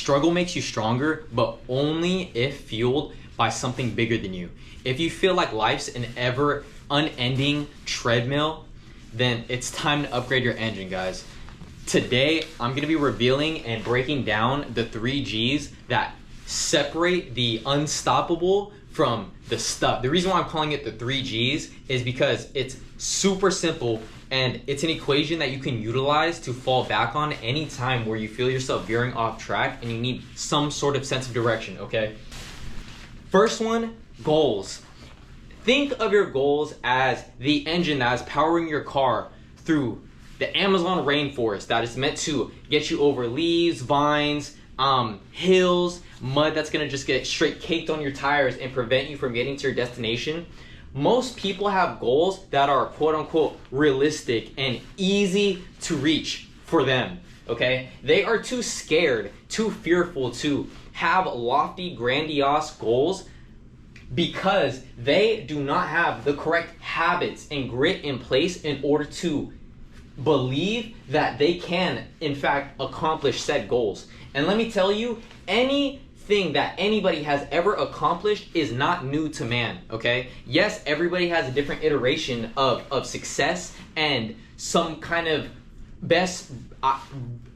struggle makes you stronger, but only if fueled by something bigger than you. If you feel like life's an ever unending treadmill, then it's time to upgrade your engine, guys. Today, I'm going to be revealing and breaking down the 3 G's that separate the unstoppable from the stuck. The reason why I'm calling it the 3 G's is because it's super simple and it's an equation that you can utilize to fall back on any time where you feel yourself veering off track and you need some sort of sense of direction, okay? First one, goals. Think of your goals as the engine that is powering your car through the Amazon rainforest that is meant to get you over leaves, vines, hills, mud that's gonna just get straight caked on your tires and prevent you from getting to your destination. Most people have goals that are quote unquote realistic and easy to reach for them, okay? They are too scared, too fearful to have lofty, grandiose goals because they do not have the correct habits and grit in place in order to believe that they can, in fact, accomplish said goals. And let me tell you, anything that anybody has ever accomplished is not new to man, okay? Yes, everybody has a different iteration of success and some kind of best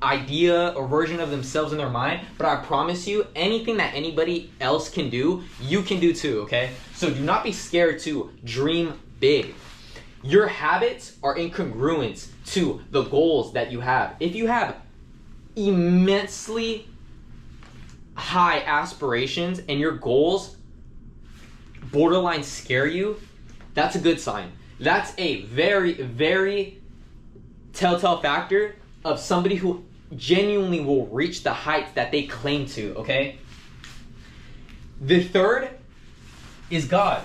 idea or version of themselves in their mind, but I promise you, anything that anybody else can do, you can do too, okay? So do not be scared to dream big. Your habits are incongruent to the goals that you have. If you have immensely high aspirations and your goals borderline scare you, that's a good sign. That's a very, very telltale factor of somebody who genuinely will reach the heights that they claim to, okay? The third is God.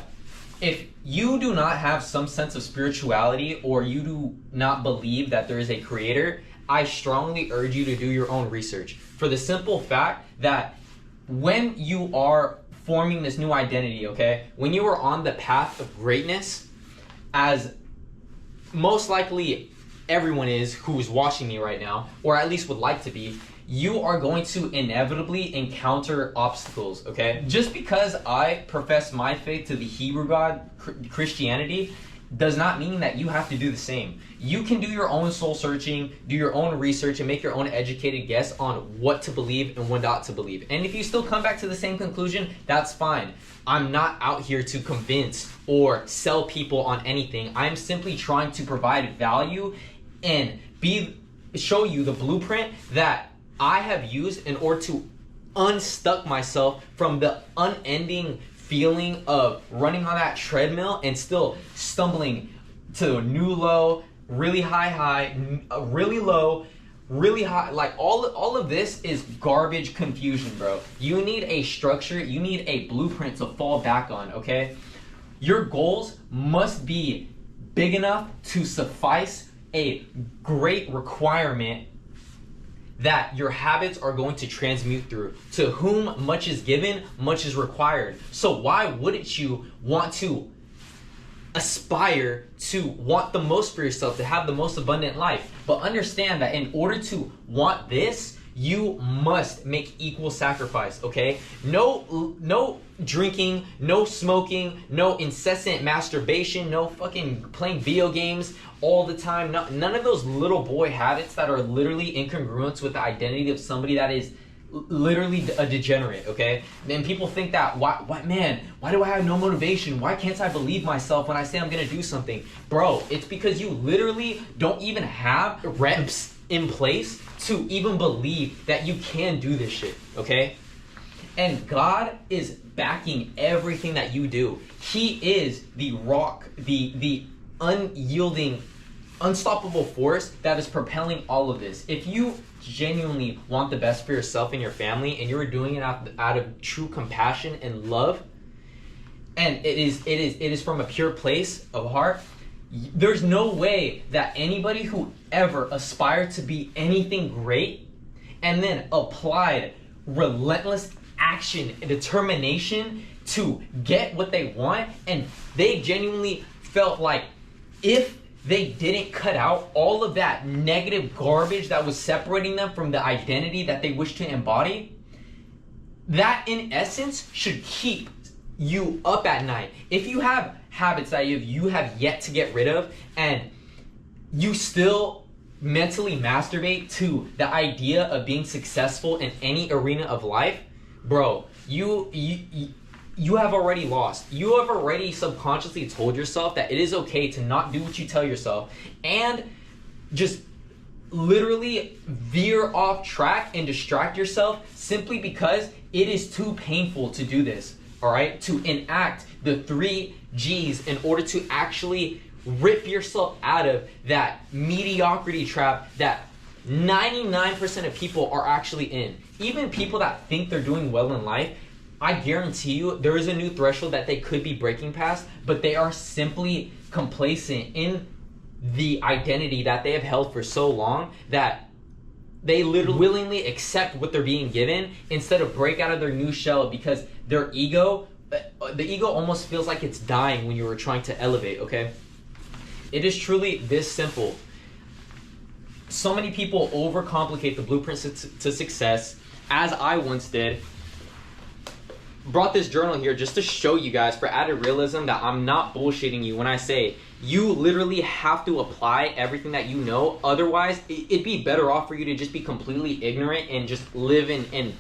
If you do not have some sense of spirituality or you do not believe that there is a creator, I strongly urge you to do your own research for the simple fact that when you are forming this new identity, okay, when you are on the path of greatness, as most likely everyone is who's watching me right now, or at least would like to be, you are going to inevitably encounter obstacles, okay? Just because I profess my faith to the Hebrew God, Christianity, does not mean that you have to do the same. You can do your own soul searching, do your own research, and make your own educated guess on what to believe and what not to believe. And if you still come back to the same conclusion, that's fine. I'm not out here to convince or sell people on anything. I'm simply trying to provide value and show you the blueprint that I have used in order to unstuck myself from the unending feeling of running on that treadmill and still stumbling to a new low, really high, really low, really high. Like all of this is garbage confusion, bro. You need a structure, you need a blueprint to fall back on, okay? Your goals must be big enough to suffice a great requirement that your habits are going to transmute through. To whom much is given, much is required. So why wouldn't you want to aspire to want the most for yourself, to have the most abundant life? But understand that in order to want this, you must make equal sacrifice, okay? No drinking, no smoking, no incessant masturbation, no fucking playing video games all the time. None of those little boy habits that are literally incongruent with the identity of somebody that is literally a degenerate, okay? And people think that, why do I have no motivation? Why can't I believe myself when I say I'm gonna do something? Bro, it's because you literally don't even have reps in place to even believe that you can do this shit, okay? And God is backing everything that you do. He is the rock, the unyielding, unstoppable force that is propelling all of this. If you genuinely want the best for yourself and your family, and you're doing it out of true compassion and love, and it is from a pure place of heart, there's no way that anybody who ever aspired to be anything great and then applied relentless action and determination to get what they want, and they genuinely felt like if they didn't cut out all of that negative garbage that was separating them from the identity that they wish to embody, that in essence should keep you up at night. If you have habits that you have yet to get rid of, and you still mentally masturbate to the idea of being successful in any arena of life, bro, you have already lost. You have already subconsciously told yourself that it is okay to not do what you tell yourself, and just literally veer off track and distract yourself simply because it is too painful to do this, all right? To enact the 3 G's in order to actually rip yourself out of that mediocrity trap that 99% of people are actually in. Even people that think they're doing well in life, I guarantee you there is a new threshold that they could be breaking past, but they are simply complacent in the identity that they have held for so long that they literally willingly accept what they're being given instead of break out of their new shell, because the ego almost feels like it's dying when you were trying to elevate, okay? It is truly this simple. So many people overcomplicate the blueprint to success, as I once did. Brought this journal here just to show you guys, for added realism, that I'm not bullshitting you when I say you literally have to apply everything that you know. Otherwise, it'd be better off for you to just be completely ignorant and just live in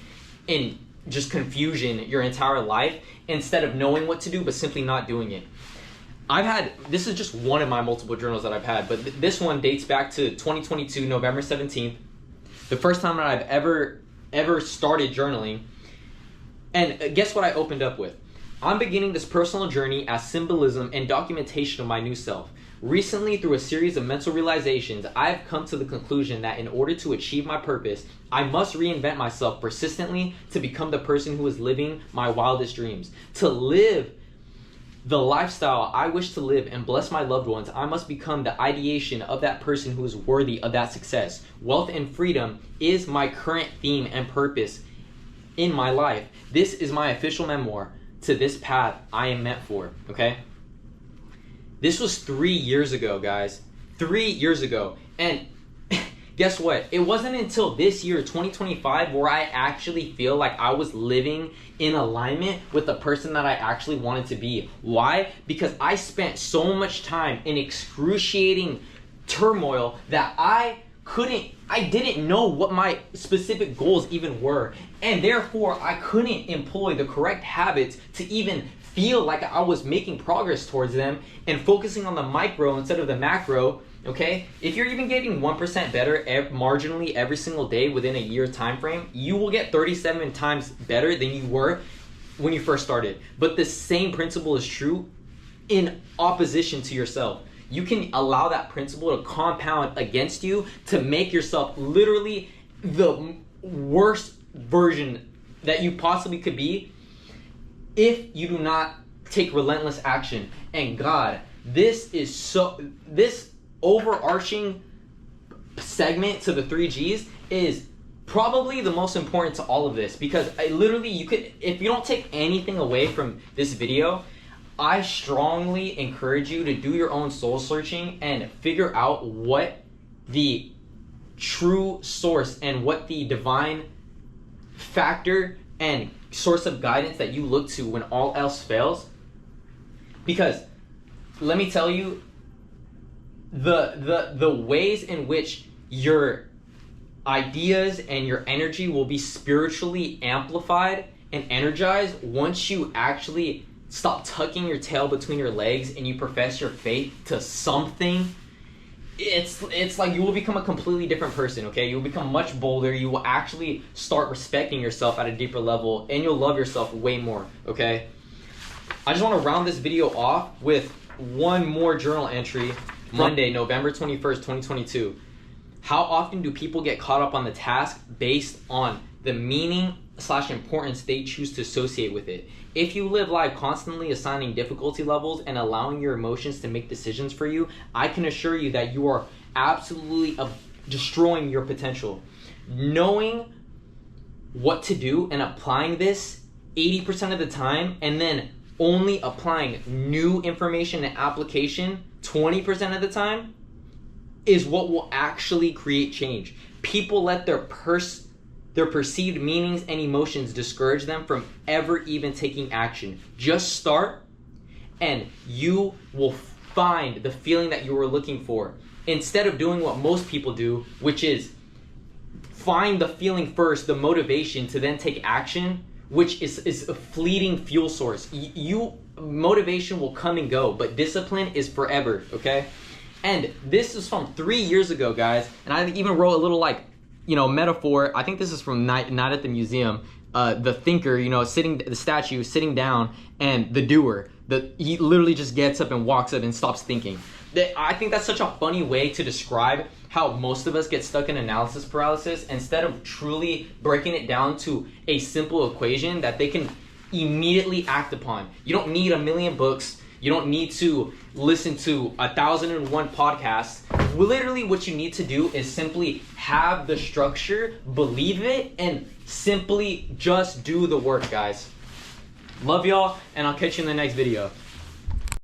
just confusion your entire life, instead of knowing what to do but simply not doing it. This is just one of my multiple journals that I've had, but this one dates back to 2022, November 17th, the first time that I've ever started journaling. And guess what I opened up with? I'm beginning this personal journey as symbolism and documentation of my new self. Recently, through a series of mental realizations, I've come to the conclusion that in order to achieve my purpose, I must reinvent myself persistently to become the person who is living my wildest dreams. To live the lifestyle I wish to live and bless my loved ones, I must become the ideation of that person who is worthy of that success. Wealth and freedom is my current theme and purpose in my life. This is my official memoir to this path I am meant for, okay? This was 3 years ago, guys. 3 years ago. And guess what? It wasn't until this year, 2025, where I actually feel like I was living in alignment with the person that I actually wanted to be. Why? Because I spent so much time in excruciating turmoil that I didn't know what my specific goals even were. And therefore, I couldn't employ the correct habits to even feel like I was making progress towards them and focusing on the micro instead of the macro, okay? If you're even getting 1% better marginally every single day within a year time frame, you will get 37 times better than you were when you first started. But the same principle is true in opposition to yourself. You can allow that principle to compound against you to make yourself literally the worst version that you possibly could be if you do not take relentless action. And God, this overarching segment to the 3 G's is probably the most important to all of this, because if you don't take anything away from this video, I strongly encourage you to do your own soul searching and figure out what the true source and what the divine factor and source of guidance that you look to when all else fails. Because let me tell you, the ways in which your ideas and your energy will be spiritually amplified and energized once you actually stop tucking your tail between your legs and you profess your faith to something, it's like you will become a completely different person, okay? You will become much bolder. You will actually start respecting yourself at a deeper level, and you'll love yourself way more, okay? I just want to round this video off with one more journal entry. Monday, November 21st, 2022. How often do people get caught up on the task based on the meaning/importance they choose to associate with it? If you live life constantly assigning difficulty levels and allowing your emotions to make decisions for you, I can assure you that you are absolutely destroying your potential. Knowing what to do and applying this 80% of the time, and then only applying new information and application 20% of the time, is what will actually create change. People let their their perceived meanings and emotions discourage them from ever even taking action. Just start and you will find the feeling that you were looking for. Instead of doing what most people do, which is find the feeling first, the motivation to then take action, which is a fleeting fuel source. Motivation will come and go, but discipline is forever, okay? And this is from 3 years ago, guys, and I even wrote a little metaphor. I think this is from Night at the Museum. The thinker, the statue sitting down, and the doer, he literally just gets up and walks up and stops thinking. I think that's such a funny way to describe how most of us get stuck in analysis paralysis instead of truly breaking it down to a simple equation that they can immediately act upon. You don't need a million books. You don't need to listen to 1,001 podcasts. Literally what you need to do is simply have the structure, believe it, and simply just do the work, guys. Love y'all, and I'll catch you in the next video.